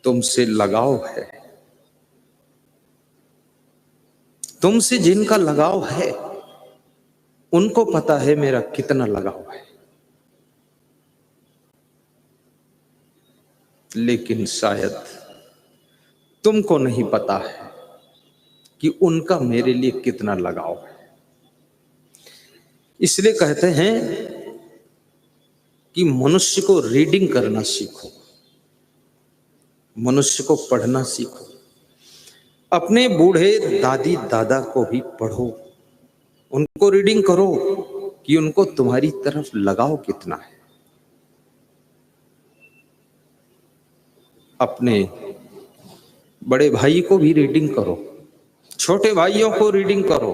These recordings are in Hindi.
तुमसे लगाव है, तुमसे जिनका लगाव है उनको पता है मेरा कितना लगाव है, लेकिन शायद तुमको नहीं पता है कि उनका मेरे लिए कितना लगाव है। इसलिए कहते हैं कि मनुष्य को रीडिंग करना सीखो, मनुष्य को पढ़ना सीखो। अपने बूढ़े दादी दादा को भी पढ़ो, उनको रीडिंग करो कि उनको तुम्हारी तरफ लगाव कितना है। अपने बड़े भाई को भी रीडिंग करो, छोटे भाइयों को रीडिंग करो,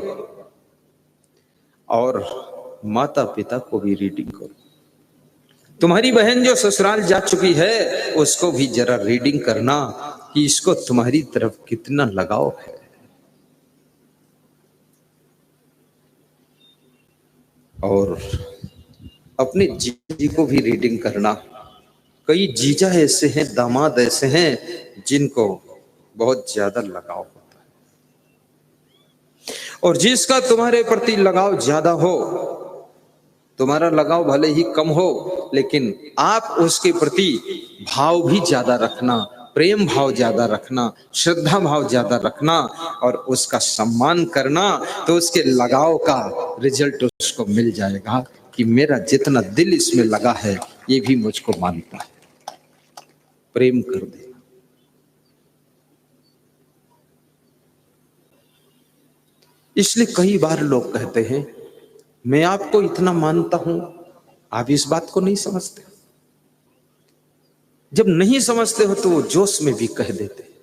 और माता पिता को भी रीडिंग करो। तुम्हारी बहन जो ससुराल जा चुकी है उसको भी जरा रीडिंग करना कि इसको तुम्हारी तरफ कितना लगाव है। और अपने जीजा जी को भी रीडिंग करना। कई जीजा ऐसे हैं, दामाद ऐसे हैं जिनको बहुत ज्यादा लगाव होता है, और जिसका तुम्हारे प्रति लगाव ज्यादा हो, तुम्हारा लगाव भले ही कम हो लेकिन आप उसके प्रति भाव भी ज्यादा रखना, प्रेम भाव ज्यादा रखना, श्रद्धा भाव ज्यादा रखना और उसका सम्मान करना, तो उसके लगाव का रिजल्ट उसको मिल जाएगा कि मेरा जितना दिल इसमें लगा है ये भी मुझको मानता है। प्रेम कर देना। इसलिए कई बार लोग कहते हैं मैं आपको इतना मानता हूं, आप इस बात को नहीं समझते। जब नहीं समझते हो तो वो जोश में भी कह देते हैं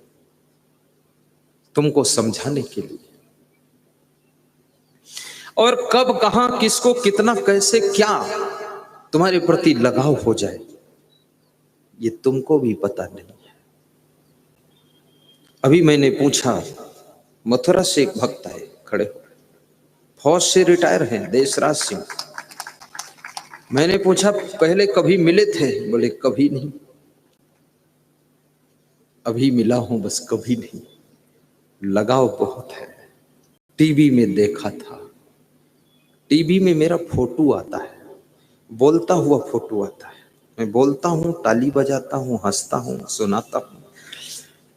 तुमको समझाने के लिए। और कब कहां किसको कितना कैसे क्या तुम्हारे प्रति लगाव हो जाए ये तुमको भी पता नहीं है। अभी मैंने पूछा, मथुरा से एक भक्त आए, खड़े हो, फौज से रिटायर हैं, देशराज सिंह। मैंने पूछा पहले कभी मिले थे? बोले कभी नहीं, अभी मिला हूं बस, कभी नहीं। लगाव बहुत है। टीवी में देखा था, टीवी में मेरा फोटो आता है, बोलता हुआ फोटो आता है, मैं बोलता हूं, ताली बजाता हूं, हंसता हूं, सुनाता हूं।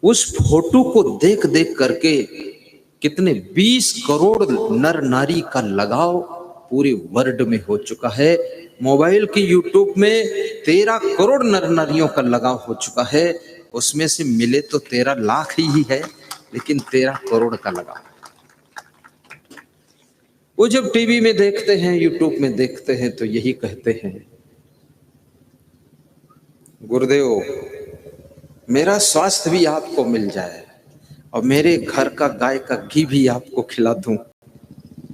उस फोटो को देख देख करके कितने 20 करोड़ नर नारी का लगाव पूरे वर्ल्ड में हो चुका है। मोबाइल की यूट्यूब में 13 करोड़ नर नारियों का लगाव हो चुका है। उसमें से मिले तो 13 लाख ही है, लेकिन 13 करोड़ का लगाव। वो जब टीवी में देखते हैं, यूट्यूब में देखते हैं, तो यही कहते हैं, गुरुदेव मेरा स्वास्थ्य भी आपको मिल जाए और मेरे घर का गाय का घी भी आपको खिला दूं।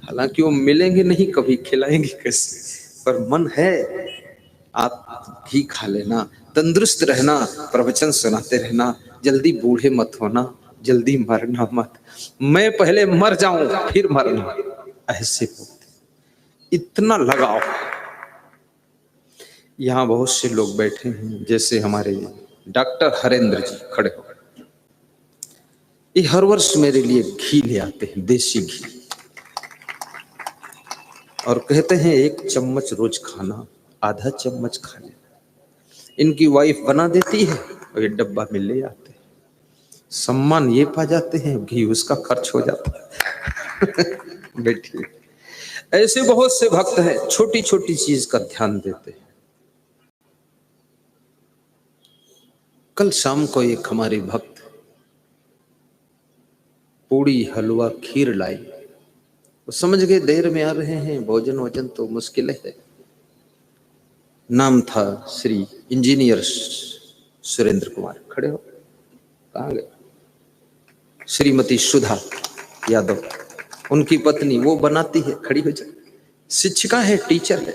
हालांकि वो मिलेंगे नहीं, कभी खिलाएंगे कैसे, पर मन है आप घी खा लेना, तंदुरुस्त रहना, प्रवचन सुनाते रहना, जल्दी बूढ़े मत होना, जल्दी मरना मत, मैं पहले मर जाऊं फिर मरना। ऐसे बोलते, इतना लगाव। यहां बहुत से लोग बैठे हैं, जैसे हमारे डॉक्टर हरेंद्र जी खड़े हो, ये हर वर्ष मेरे लिए घी ले आते हैं, देसी घी, और कहते हैं 1 चम्मच रोज खाना, आधा चम्मच खा लेना। इनकी वाइफ बना देती है और ये डब्बा में ले आते हैं। सम्मान ये पा जाते हैं, घी उसका खर्च हो जाता है। बैठिए। ऐसे बहुत से भक्त हैं, छोटी छोटी चीज का ध्यान देते हैं। कल शाम को एक हमारे भक्त पूड़ी हलवा खीर लाई, वो समझ गए देर में आ रहे हैं, भोजन वोजन तो मुश्किल है। नाम था श्री इंजीनियर सुरेंद्र कुमार। खड़े हो, कहाँ गए? श्रीमती सुधा यादव, उनकी पत्नी, वो बनाती है, खड़ी हो जाए, शिक्षिका है, टीचर है।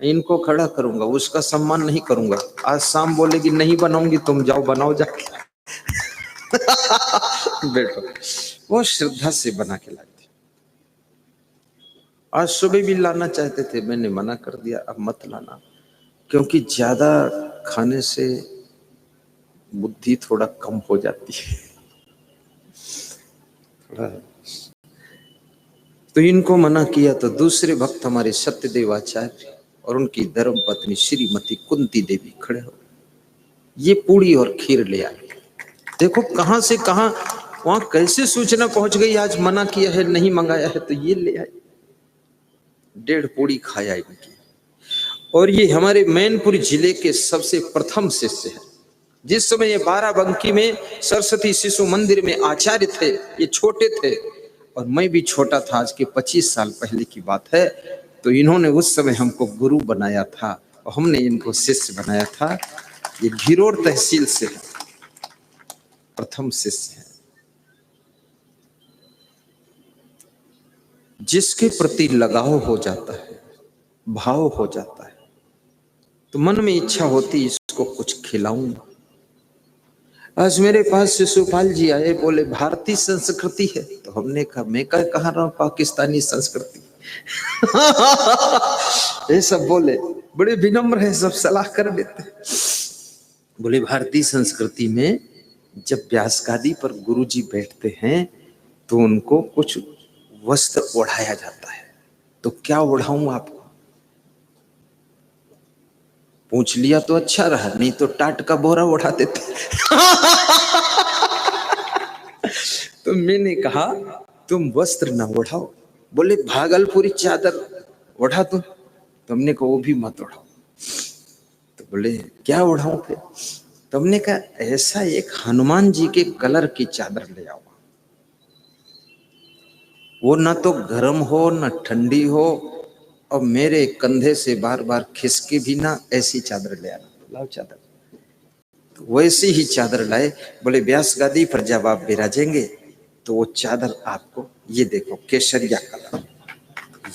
इनको खड़ा करूंगा, उसका सम्मान नहीं करूंगा। आज शाम बोलेगी नहीं बनाऊंगी, तुम जाओ बनाओ जाके। बैठो। वो श्रद्धा से बना के लाती। आज सुबह भी लाना चाहते थे, मैंने मना कर दिया, अब मत लाना, क्योंकि ज्यादा खाने से बुद्धि थोड़ा कम हो जाती है थोड़ा। तो इनको मना किया तो दूसरे भक्त हमारे सत्यदेव आचार्य और उनकी धर्म पत्नी श्रीमती कुंती देवी खड़े हो, ये पूड़ी और खीर ले आए। देखो कहां से कहां, वहां कैसे सूचना पहुंच गई, आज मना किया है नहीं मंगाया है तो ये ले आए। 1.5 पूड़ी खाया इनकी। और ये हमारे मैनपुर जिले के सबसे प्रथम शिष्य है। जिस समय ये बाराबंकी में सरस्वती शिशु मंदिर में आचार्य थे, ये छोटे थे और मैं भी छोटा था, आज के 25 साल पहले की बात है। तो इन्होंने उस समय हमको गुरु बनाया था और हमने इनको शिष्य बनाया था। ये घिरोड़ तहसील से है, प्रथम शिष्य है। जिसके प्रति लगाव हो जाता है, भाव हो जाता है, तो मन में इच्छा होती इसको कुछ खिलाऊंगा। आज मेरे पास शिशुपाल जी आए, बोले भारतीय संस्कृति है, तो हमने कहा मैं कहा रहा हूं पाकिस्तानी संस्कृति ये सब बोले, बड़े विनम्र है, सब सलाह कर देते। बोले भारतीय संस्कृति में जब व्यासगादी पर गुरुजी बैठते हैं तो उनको कुछ वस्त्र ओढ़ाया जाता है। तो क्या ओढ़ाऊं आपको? पूछ लिया तो अच्छा रहा, नहीं तो टाट का बोरा उठा देते तो मैंने कहा तुम वस्त्र ना ओढ़ाओ। बोले भागलपुरी चादर ओढ़ा दो। तुमने कहा वो भी मत ओढ़ाओ। तो बोले क्या ओढ़ाऊं फिर? तुमने कहा ऐसा एक हनुमान जी के कलर की चादर ले आओ, वो ना तो गर्म हो ना ठंडी हो और मेरे कंधे से बार बार खिसके भी ना, ऐसी चादर ले आना। लाओ चादर। तो वैसी ही चादर लाए। बोले व्यास गादी पर जब आप विराजेंगे तो वो चादर आपको, ये देखो केसरिया कलर,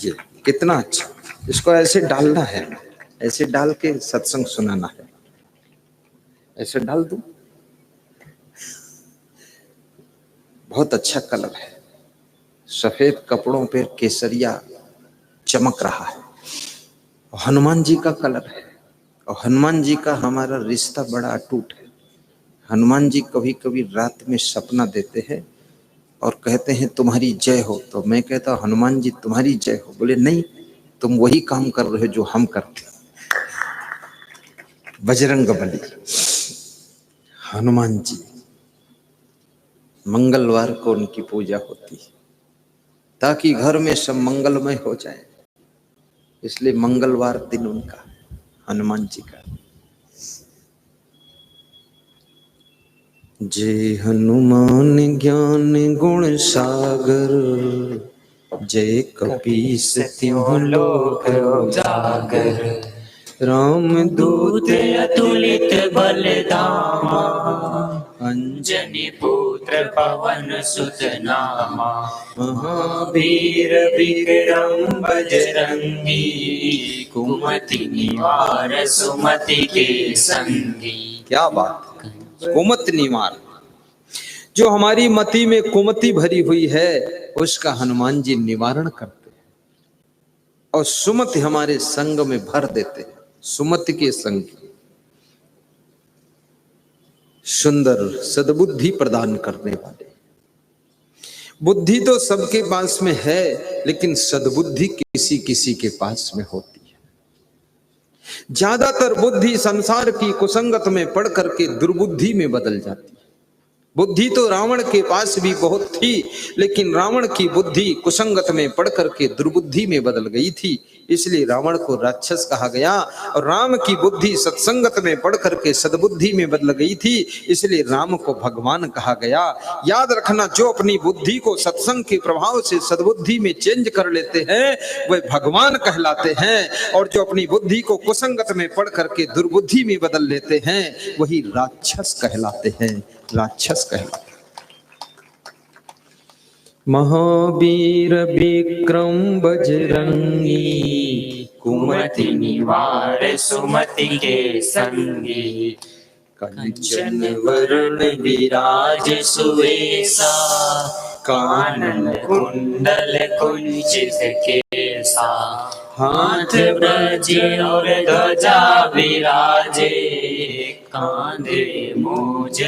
ये कितना अच्छा, इसको ऐसे डालना है, ऐसे डाल के सत्संग सुनाना है। ऐसे डाल दूं, बहुत अच्छा कलर है, सफेद कपड़ों पे केसरिया चमक रहा है। हनुमान जी का कलर है और हनुमान जी का हमारा रिश्ता बड़ा अटूट है। हनुमान जी कभी कभी रात में सपना देते हैं और कहते हैं तुम्हारी जय हो। तो मैं कहता हूं हनुमान जी तुम्हारी जय हो। बोले नहीं, तुम वही काम कर रहे हो जो हम करते। बजरंग बली हनुमान जी, मंगलवार को उनकी पूजा होती है ताकि घर में सब मंगलमय हो जाए, इसलिए मंगलवार दिन उनका, हनुमान जी का। जय हनुमान ज्ञान गुण सागर, जय कपीस तिहुँ लोक उजागर। राम दूत अतुलित बलधामा, अंजनी पुत्र पवन सुत नामा। महावीर विक्रम बजरंगी, कुमति निवार सुमति के संगी। क्या बात, कुमति निवार। जो हमारी मति में कुमति भरी हुई है उसका हनुमान जी निवारण करते हैं और सुमति हमारे संग में भर देते हैं। सुमति के संग सुंदर सद्बुद्धि प्रदान करने वाले। बुद्धि तो सबके पास में है, लेकिन सद्बुद्धि किसी किसी के पास में होती है। ज्यादातर बुद्धि संसार की कुसंगत में पड़ करके दुर्बुद्धि में बदल जाती है। बुद्धि तो रावण के पास भी बहुत थी, लेकिन रावण की बुद्धि कुसंगत में पड़ करके दुर्बुद्धि में बदल गई थी, इसलिए रावण को राक्षस कहा गया। और राम की बुद्धि सत्संगत में पड़ करके सद्बुद्धि में बदल गई थी, इसलिए राम को भगवान कहा गया। याद रखना, जो अपनी बुद्धि को सत्संग के प्रभाव से सद्बुद्धि में चेंज कर लेते हैं वे भगवान कहलाते हैं, और जो अपनी बुद्धि को कुसंगत में पड़ करके दुर्बुद्धि में बदल लेते हैं वही राक्षस कहलाते हैं, राक्षस कहलाते। महावीर विक्रम बजरंगी, कुमति निवार सुमति के संगी। कंचन वरण विराज सुवेशा, कानन कुंडल कुंचित केसा। हाथ ब्रज और ध्वजा विराजे, कांधे मोज